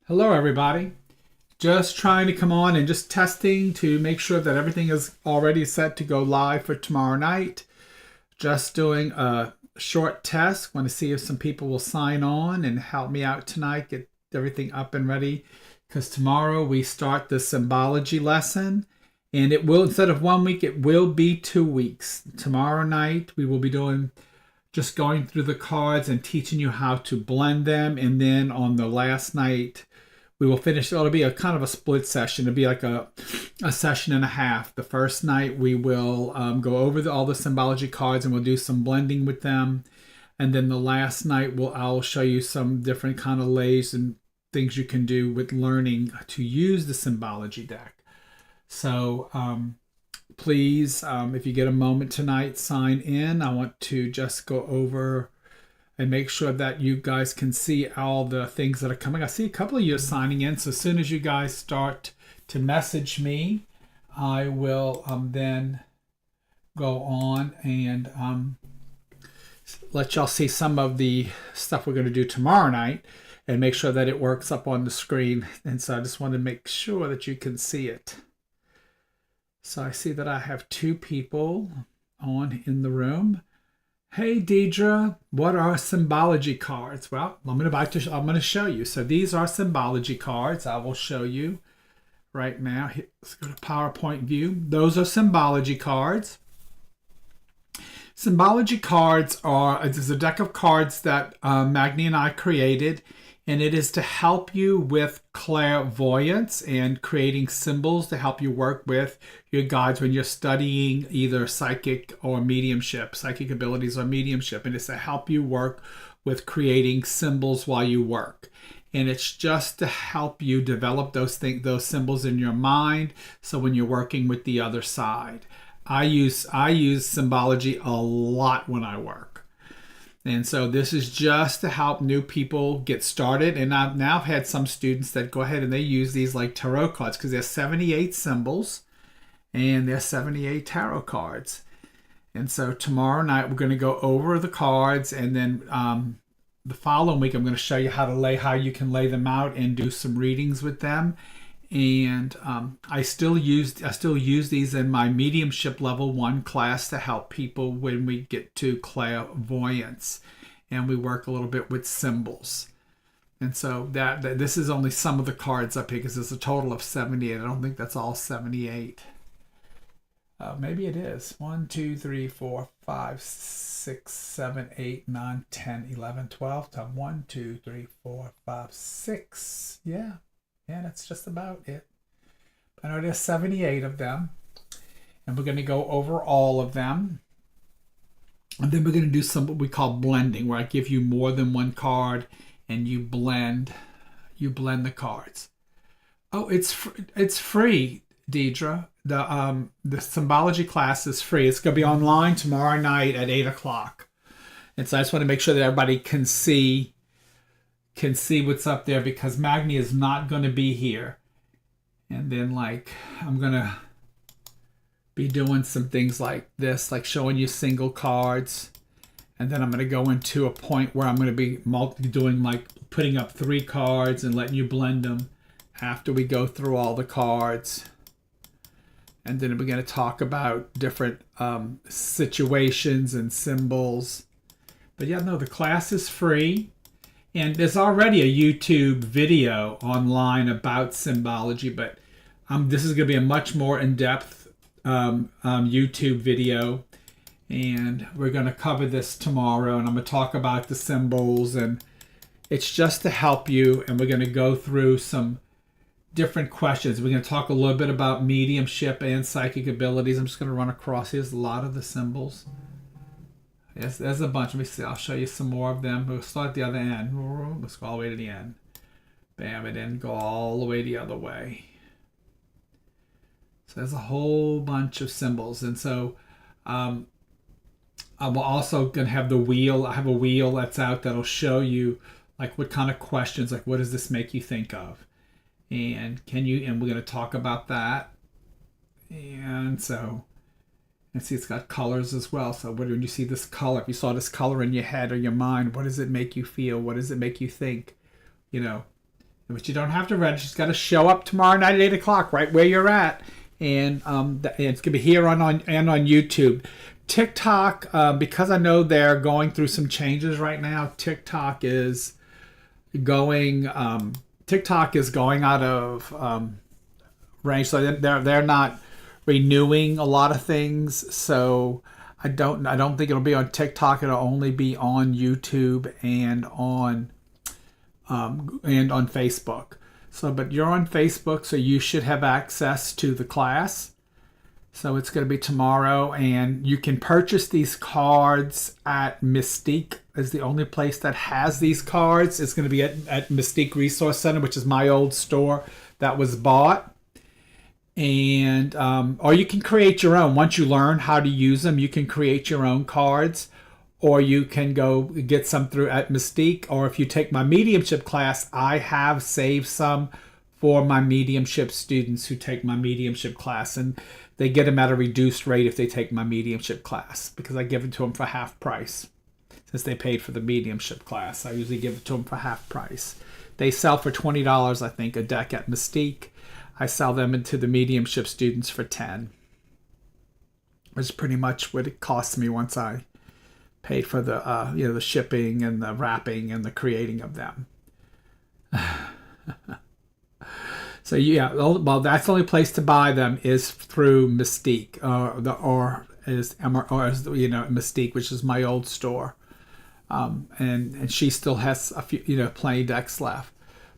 Hello, everybody. Just trying to come on and just testing to make sure that everything is already set to go live for tomorrow night. Just doing a short test. Want to see if some people will sign on and help me out tonight, get everything up and ready. Because tomorrow we start the Symblology lesson. And it will, instead of 1 week, it will be 2 weeks. Tomorrow night we will be doing just going through the cards and teaching you how to blend them. And then on the last night, we will finish. It'll be a kind of a split session. It'll be like a session and a half. The first night we will go over all the symbology cards and we'll do some blending with them. And then the last night I'll show you some different kind of lays and things you can do with learning to use the symbology deck. So please, if you get a moment tonight, sign in. I want to just go over and make sure that you guys can see all the things that are coming. I see a couple of you are signing in. So as soon as you guys start to message me, I will then go on and let y'all see some of the stuff we're going to do tomorrow night and make sure that it works up on the screen. And so I just want to make sure that you can see it. So I see that I have two people on in the room. Hey, Deidre, what are symbology cards? Well, I'm going to show you. So these are symbology cards. I will show you right now. Let's go to PowerPoint view. Those are symbology cards. Symbology cards is a deck of cards that Magni and I created, and it is to help you with clairvoyance and creating symbols to help you work with your guides when you're studying either psychic abilities or mediumship. And it's to help you work with creating symbols while you work. And it's just to help you develop those symbols in your mind. So when you're working with the other side, I use symbology a lot when I work. And so this is just to help new people get started. And I've now had some students that go ahead and they use these like tarot cards because there's 78 symbols and there's 78 tarot cards. And so tomorrow night we're going to go over the cards, and then the following week I'm going to show you how you can lay them out and do some readings with them. And I still use these in my mediumship level 1 class to help people when we get to clairvoyance, and we work a little bit with symbols. And so that this is only some of the cards up here because there's a total of 78. I don't think that's all 78. Maybe it is. 1, 2, 3, 4, 5, 6, 7, 8, 9, 10, 11, 12. 1, 2, 3, 4, 5, 6. Yeah. Yeah, that's just about it. I know there's 78 of them. And we're going to go over all of them. And then we're going to do some what we call blending, where I give you more than one card and you blend the cards. Oh, it's free, Deidre. The symbology class is free. It's going to be online tomorrow night at 8 o'clock. And so I just want to make sure that everybody can see what's up there, because Magni is not going to be here. And then I'm going to be doing some things like this, like showing you single cards. And then I'm going to go into a point where I'm going to be doing putting up 3 cards and letting you blend them after we go through all the cards. And then we're going to talk about different situations and symbols. But yeah, no, the class is free. And there's already a YouTube video online about symbology, but this is going to be a much more in-depth YouTube video. And we're going to cover this tomorrow, and I'm going to talk about the symbols. And it's just to help you, and we're going to go through some different questions. We're going to talk a little bit about mediumship and psychic abilities. I'm just going to run across. Here's a lot of the symbols. Yes, there's a bunch. Let me see. I'll show you some more of them. We'll start at the other end. Let's go all the way to the end. Bam, and then go all the way the other way. So there's a whole bunch of symbols. And so I'm also going to have the wheel. I have a wheel that's out that'll show you what kind of questions, what does this make you think of? And we're going to talk about that. And so, and see, it's got colors as well. So when you see this color, if you saw this color in your head or your mind, what does it make you feel? What does it make you think? But you don't have to register. You just got to show up tomorrow night at 8 o'clock, right where you're at. And it's going to be here on YouTube. TikTok, because I know they're going through some changes right now, TikTok is going out of range. So they're not renewing a lot of things. So I don't think it'll be on TikTok. It'll only be on YouTube and on Facebook. So, but you're on Facebook, so you should have access to the class. So it's going to be tomorrow, and you can purchase these cards at Mystique. Is the only place that has these cards. It's going to be at Mystique Resource Center, which is my old store that was bought. And or you can create your own. Once you learn how to use them, you can create your own cards, or you can go get some through at Mystique. Or if you take my mediumship class, I have saved some for my mediumship students who take my mediumship class, and they get them at a reduced rate if they take my mediumship class, because I give it to them for half price. Since they paid for the mediumship class, I usually give it to them for half price. They sell for $20, I think, a deck at Mystique. I sell them into the mediumship students for $10. Which is pretty much what it costs me once I paid for the the shipping and the wrapping and the creating of them. So yeah, well, that's the only place to buy them is through Mystique, Mystique, which is my old store, and she still has a few plenty decks left.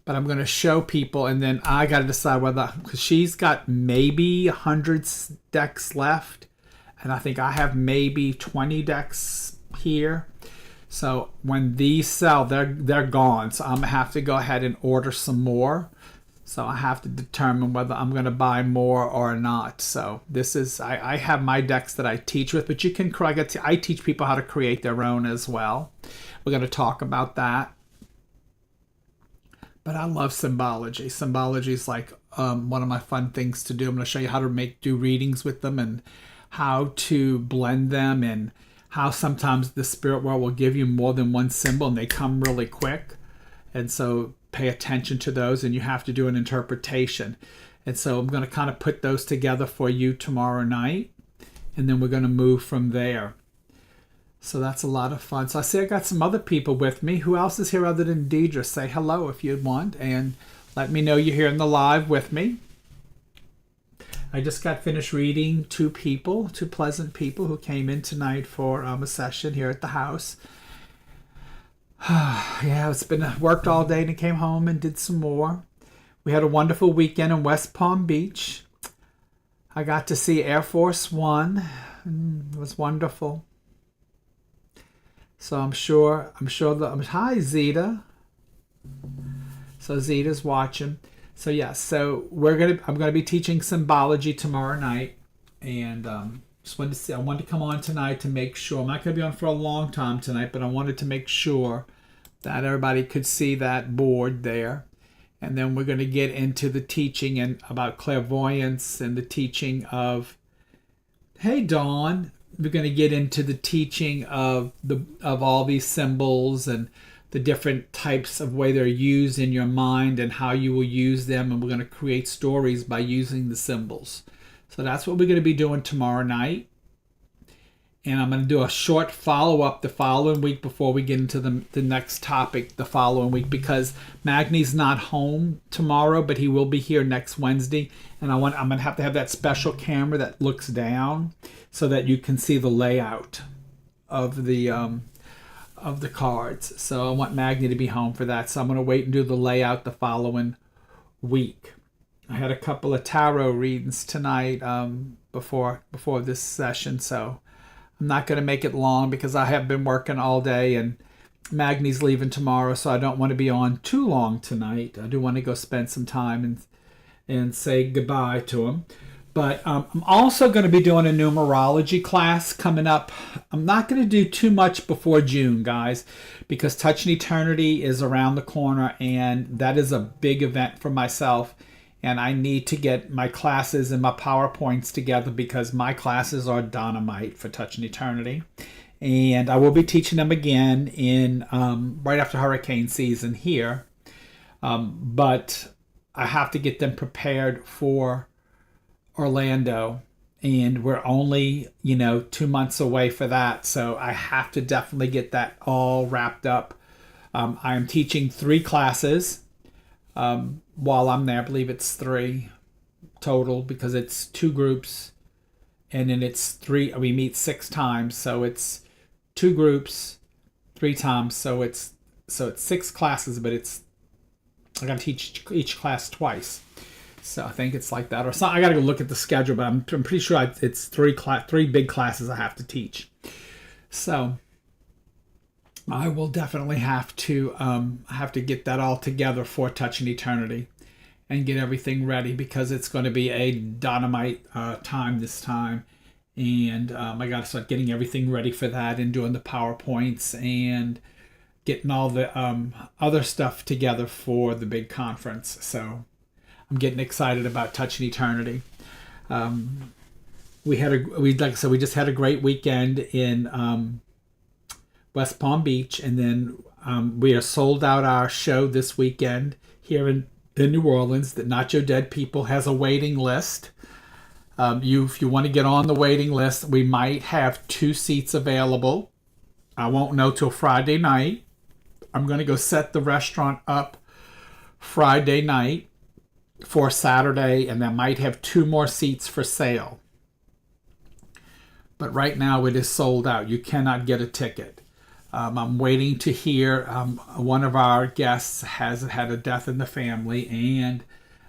But I'm going to show people, and then I got to decide whether, because she's got maybe 100 decks left, and I think I have maybe 20 decks here. So when these sell, they're gone. So I'm gonna have to go ahead and order some more. So I have to determine whether I'm going to buy more or not. So this is, I have my decks that I teach with, but you can, I teach people how to create their own as well. We're going to talk about that. But I love Symblology. Symblology is like one of my fun things to do. I'm going to show you how to do readings with them, and how to blend them, and how sometimes the spirit world will give you more than one symbol and they come really quick. And so pay attention to those, and you have to do an interpretation. And so I'm going to kind of put those together for you tomorrow night, and then we're going to move from there. So that's a lot of fun. So I see I got some other people with me. Who else is here other than Deidre? Say hello if you'd want, and let me know you're here in the live with me. I just got finished reading two pleasant people who came in tonight for a session here at the house. Yeah, it's been worked all day, and I came home and did some more. We had a wonderful weekend in West Palm Beach. I got to see Air Force One. It was wonderful. So I'm sure hi Zeta. So Zeta's watching. So yeah, so I'm gonna be teaching Symblology tomorrow night, and just wanted to see. I wanted to come on tonight to make sure. I'm not gonna be on for a long time tonight, but I wanted to make sure that everybody could see that board there. And then we're going to get into the teaching and about clairvoyance and the teaching of, hey Dawn, we're going to get into the teaching of all these symbols and the different types of way they're used in your mind and how you will use them. And we're going to create stories by using the symbols. So that's what we're going to be doing tomorrow night. And I'm going to do a short follow-up the following week before we get into the next topic the following week, because Magni's not home tomorrow, but he will be here next Wednesday. And I'm going to have that special camera that looks down so that you can see the layout of the cards. So I want Magni to be home for that. So I'm going to wait and do the layout the following week. I had a couple of tarot readings tonight before this session, so I'm not going to make it long because I have been working all day, and Magni's leaving tomorrow, so I don't want to be on too long tonight. I do want to go spend some time and say goodbye to him. But I'm also going to be doing a numerology class coming up. I'm not going to do too much before June, guys, because Touch in Eternity is around the corner, and that is a big event for myself. And I need to get my classes and my PowerPoints together because my classes are dynamite for Touch in Eternity. And I will be teaching them again in right after hurricane season here. But I have to get them prepared for Orlando, and we're only 2 months away for that, so I have to definitely get that all wrapped up. I am teaching 3 classes while I'm there. I believe it's 3 total because it's 2 groups, and then it's 3. We meet 6 times, so it's 2 groups, 3 times. So it's 6 classes, but I got to teach each class twice. So I think it's like that, or something. I got to go look at the schedule, but I'm pretty sure it's 3 big classes I have to teach. So I will definitely have to get that all together for Touching Eternity and get everything ready, because it's going to be a dynamite time this time. And I got to start getting everything ready for that and doing the PowerPoints and getting all the other stuff together for the big conference. So I'm getting excited about Touching Eternity. Like I said, we just had a great weekend in West Palm Beach, and then we are sold out our show this weekend here in New Orleans. That Not Your Dead People has a waiting list. If you want to get on the waiting list, we might have 2 seats available. I won't know till Friday night. I'm going to go set the restaurant up Friday night for Saturday, and I might have 2 more seats for sale. But right now it is sold out. You cannot get a ticket. I'm waiting to hear. One of our guests has had a death in the family, and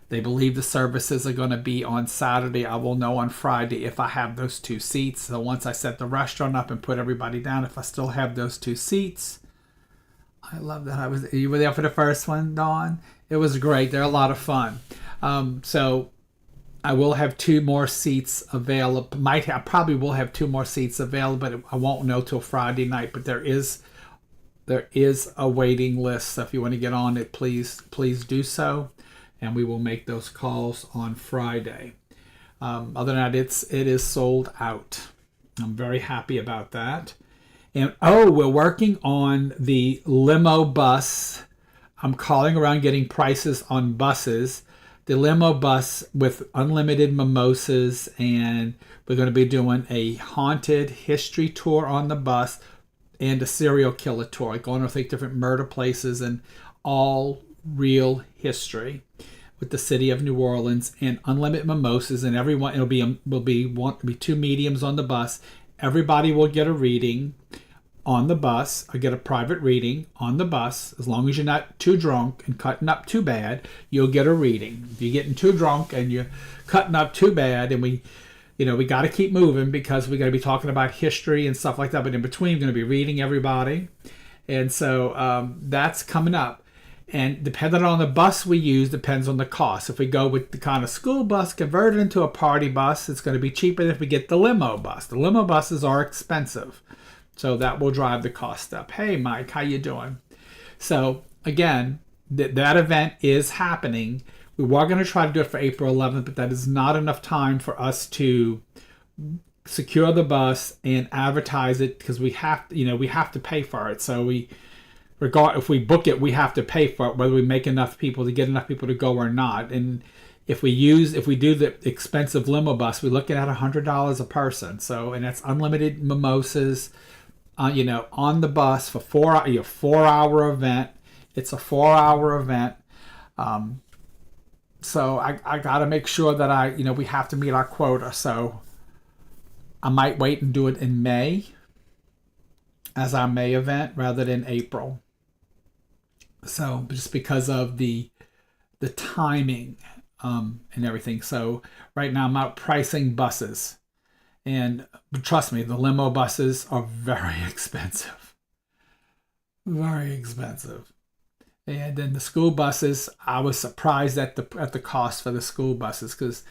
they believe the services are going to be on Saturday. I will know on Friday if I have those 2 seats. So once I set the restaurant up and put everybody down, if I still have those 2 seats. I love that. You were there for the first one, Dawn? It was great. They're a lot of fun. So I will have 2 more seats available. I probably will have 2 more seats available, but I won't know till Friday night. But there is a waiting list. So if you want to get on it, please do so, and we will make those calls on Friday. Other than that, it is sold out. I'm very happy about that. And we're working on the limo bus. I'm calling around getting prices on buses. The limo bus with unlimited mimosas, and we're going to be doing a haunted history tour on the bus and a serial killer tour, going to different murder places and all real history with the city of New Orleans, and unlimited mimosas, and everyone will be 2 mediums on the bus. Everybody will get a reading on the bus. I get a private reading on the bus. As long as you're not too drunk and cutting up too bad, you'll get a reading. If you're getting too drunk and you're cutting up too bad, and we got to keep moving because we got to be talking about history and stuff like that. But in between, we're going to be reading everybody. And so that's coming up. And depending on the bus we use, depends on the cost. If we go with the kind of school bus converted into a party bus, it's going to be cheaper than if we get the limo bus. The limo buses are expensive, so that will drive the cost up. Hey, Mike, how you doing? So again, that event is happening. We were going to try to do it for April 11th, but that is not enough time for us to secure the bus and advertise it, because we have to pay for it. So if we book it, we have to pay for it, whether we make enough people to get enough people to go or not. And if we do the expensive limo bus, we're looking at $100 a person. So, and that's unlimited mimosas, on the bus for 4-hour event. It's a 4-hour event. So I got to make sure that we have to meet our quota. So I might wait and do it in May as our May event rather than April. So just because of the timing and everything. So right now I'm out pricing buses. And trust me, the limo buses are very expensive. Very expensive. And then the school buses, I was surprised at the cost for the school buses, because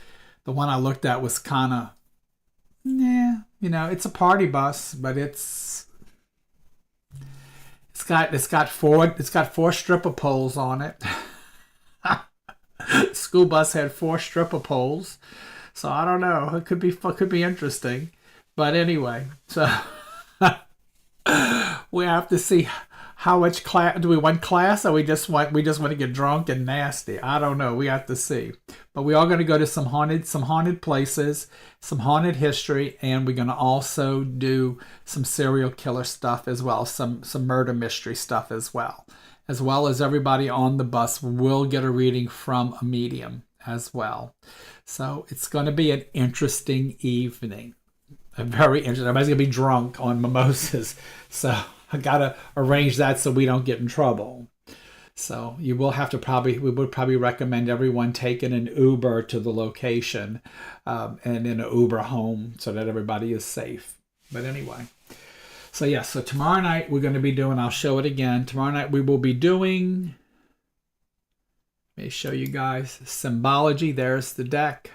the one I looked at was kind of, it's a party bus, but it's got 4 stripper poles on it. School bus had 4 stripper poles, so I don't know. It could be interesting, but anyway, so we have to see how much class do we want class, or we just want to get drunk and nasty? I don't know. We have to see. But we are going to go to some haunted places, some haunted history, and we're going to also do some serial killer stuff as well, some murder mystery stuff as well as everybody on the bus will get a reading from a medium as well. So it's going to be an interesting evening. Very interesting. Everybody's going to be drunk on mimosas. So I got to arrange that so we don't get in trouble. So you will have to we would probably recommend everyone taking an Uber to the location and in an Uber home so that everybody is safe. But anyway. So yeah, so tomorrow night we're going to be doing, I'll show it again. Tomorrow night we will be doing, let me show you guys, Symblology. There's the deck.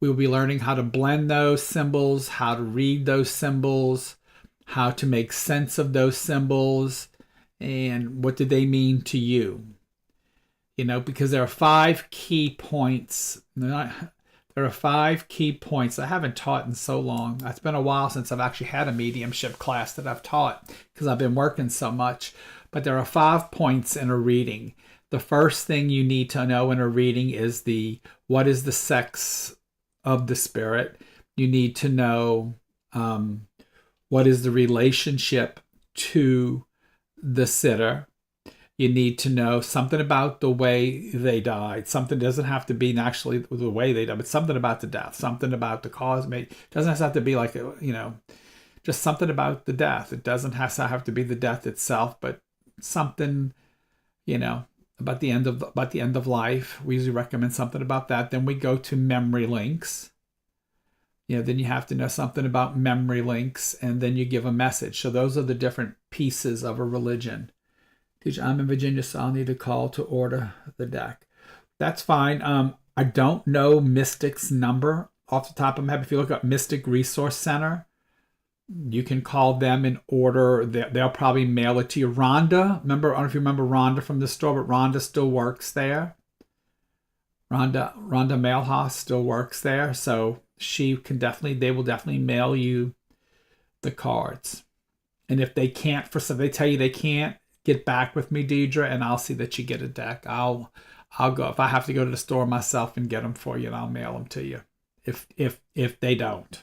We will be learning how to blend those symbols, how to read those symbols, how to make sense of those symbols, and what do they mean to you. You know, because there are 5 key points. There are 5 key points. I haven't taught in so long. It's been a while since I've actually had a mediumship class that I've taught because I've been working so much. But there are 5 points in a reading. The first thing you need to know in a reading is what is the sex of the spirit. You need to know what is the relationship to the sitter. You need to know something about the way they died. Something doesn't have to be actually the way they died, but something about the death, something about the cause. It doesn't have to be like, just something about the death. It doesn't have to be the death itself, but something, about the end of life. We usually recommend something about that. Then we go to memory links. Then you have to know something about memory links, and then you give a message. So those are the different pieces of a religion. Teacher, I'm in Virginia, so I'll need a call to order the deck. That's fine. I don't know Mystic's number off the top of my head. If you look up Mystic Resource Center, you can call them and order. They'll probably mail it to you. Rhonda, I don't know if you remember Rhonda from the store, but Rhonda still works there. Rhonda Mailhouse still works there, so they will definitely mail you the cards. And if they can't, they tell you they can't, get back with me, Deidre, and I'll see that you get a deck. I'll go if I have to go to the store myself and get them for you, and I'll mail them to you. If they don't,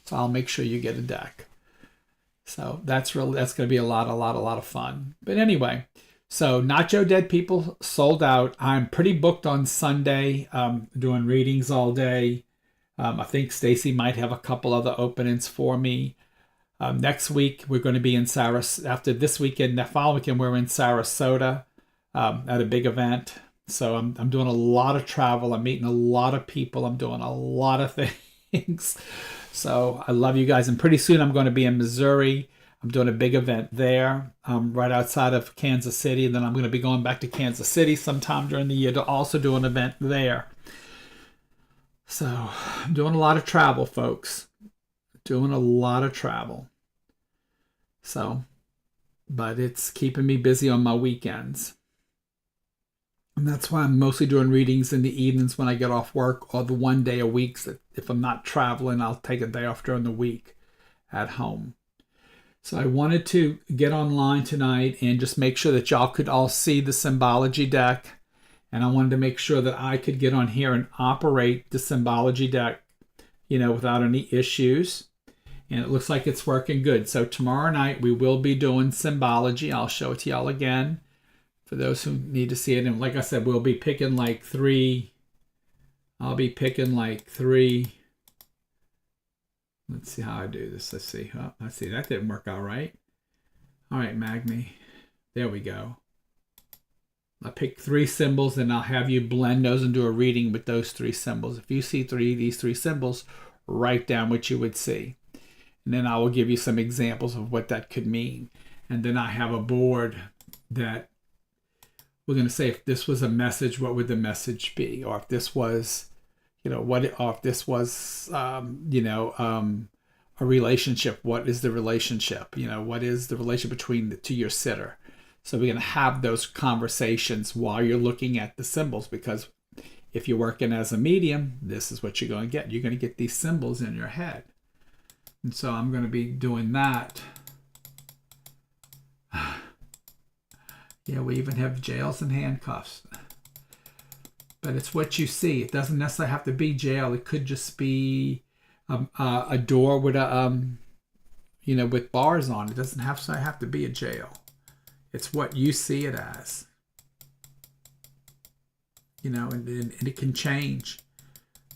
so I'll make sure you get a deck. So that's going to be a lot of fun. But anyway, so Not Your Dead People sold out. I'm pretty booked on Sunday, doing readings all day. I think Stacy might have a couple other openings for me. Next week, we're going to be in Sarasota. After this weekend, the following weekend, we're in Sarasota at a big event. So I'm doing a lot of travel. I'm meeting a lot of people. I'm doing a lot of things. So I love you guys. And pretty soon, I'm going to be in Missouri. I'm doing a big event there, right outside of Kansas City. And then I'm going to be going back to Kansas City sometime during the year to also do an event there. So I'm doing a lot of travel, folks. Doing a lot of travel. So, but it's keeping me busy on my weekends. And that's why I'm mostly doing readings in the evenings when I get off work, or the one day a week. So if I'm not traveling, I'll take a day off during the week at home. So I wanted to get online tonight and just make sure that y'all could all see the Symblology deck. And I wanted to make sure that I could get on here and operate the Symblology deck, without any issues. And it looks like it's working good. So tomorrow night we will be doing Symblology. I'll show it to y'all again for those who need to see it. And like I said, we'll be picking like 3. I'll be picking like 3. Let's see how I do this. Let's see. Oh, let's see. That didn't work out right. All right, Magni. There we go. I pick 3 symbols, and I'll have you blend those and do a reading with those 3 symbols. If you see these 3 symbols, write down what you would see. And then I will give you some examples of what that could mean. And then I have a board that we're going to say, if this was a message, what would the message be? Or if this was, a relationship, what is the relationship? What is the relationship to your sitter? So we're going to have those conversations while you're looking at the symbols, because if you're working as a medium, this is what you're going to get. You're going to get these symbols in your head. And so I'm going to be doing that Yeah, we even have jails and handcuffs. But it's what you see. It doesn't necessarily have to be jail. It could just be a door with a with bars on it. It doesn't have to be a jail. It's what you see it as. And it can change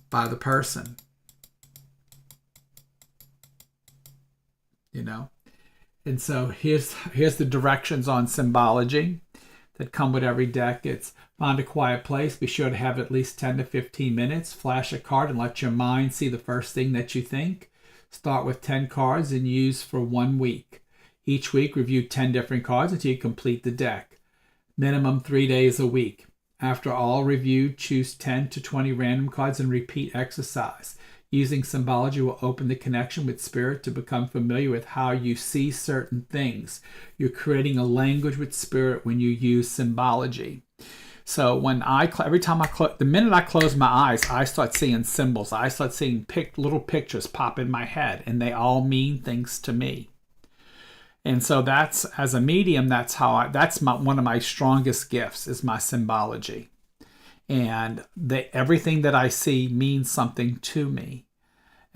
by the person. And so here's the directions on Symblology that come with every deck. It's find a quiet place. Be sure to have at least 10 to 15 minutes. Flash a card and let your mind see the first thing that you think. Start with 10 cards and use for 1 week. Each week, review 10 different cards until you complete the deck. Minimum 3 days a week. After all reviewed, choose 10 to 20 random cards and repeat exercise. Using Symblology will open the connection with Spirit to become familiar with how you see certain things. You're creating a language with Spirit when you use Symblology. So when the minute I close my eyes, I start seeing symbols. I start seeing little pictures pop in my head, and they all mean things to me. And so that's, as a medium, that's one of my strongest gifts is my Symblology. And everything that I see means something to me.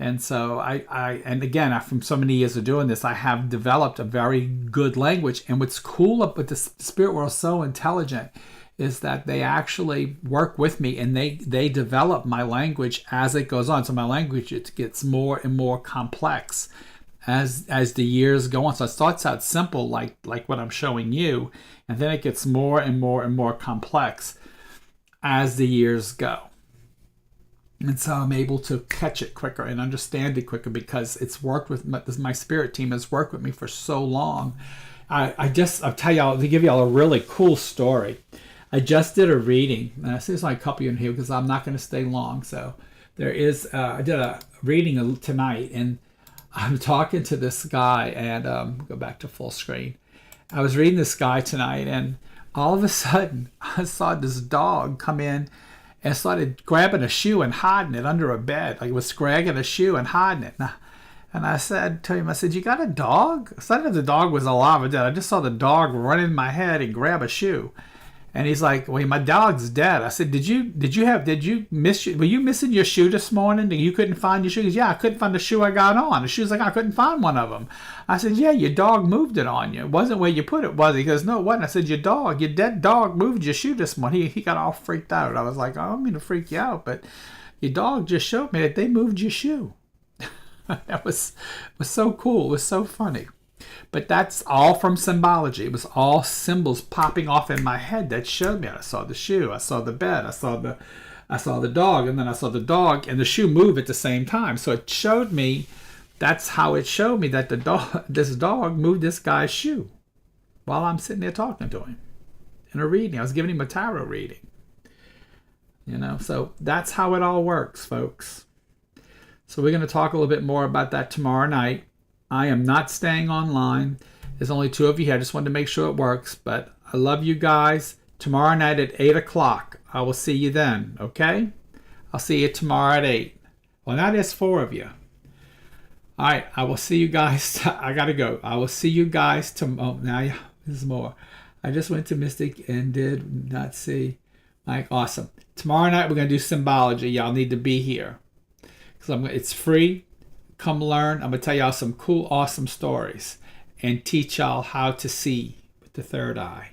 And so and again, from so many years of doing this, I have developed a very good language. And what's cool about the spirit world, so intelligent, is that they actually work with me and they develop my language as it goes on. So my language, it gets more and more complex as the years go on. So it starts out simple, like what I'm showing you, and then it gets more and more and more complex as the years go. And so I'm able to catch it quicker and understand it quicker because it's worked with my spirit team has worked with me for so long. I'll tell y'all, to give y'all a really cool story. I just did a reading. There's like a couple in here because I'm not going to stay long. So there is, I did a reading tonight, and I'm talking to this guy, and go back to full screen. I was reading this guy tonight, and all of a sudden I saw this dog come in and started grabbing a shoe and hiding it under a bed. Like it was scragging a shoe and hiding it. And I said to him, you got a dog? I said if the dog was alive or dead. I just saw the dog run in my head and grab a shoe. And he's like, well, my dog's dead. I said, were you missing your shoe this morning? You couldn't find your shoe? He goes, yeah, I couldn't find the shoe I got on. The shoe's like, I couldn't find one of them. I said, yeah, your dog moved it on you. It wasn't where you put it, was it? He goes, no, it wasn't. I said, your dead dog moved your shoe this morning. He got all freaked out. I was like, I don't mean to freak you out, but your dog just showed me that they moved your shoe. That was so cool. It was so funny. But that's all from Symblology. It was all symbols popping off in my head that showed me. I saw the shoe, I saw the bed, I saw the dog, and then I saw the dog and the shoe move at the same time. So it showed me, that's how it showed me that this dog moved this guy's shoe while I'm sitting there talking to him in a reading. I was giving him a tarot reading. So that's how it all works, folks. So we're going to talk a little bit more about that tomorrow night. I am not staying online. There's only 2 of you here. I just wanted to make sure it works. But I love you guys. Tomorrow night at 8 o'clock. I will see you then, okay? I'll see you tomorrow at 8. Well, now there's 4 of you. All right, I will see you guys. I got to go. I will see you guys tomorrow. Now, there's more. I just went to Mystic and did not see. Like, awesome. Tomorrow night, we're going to do Symblology. Y'all need to be here. It's free. Come learn. I'm going to tell y'all some cool, awesome stories and teach y'all how to see with the third eye.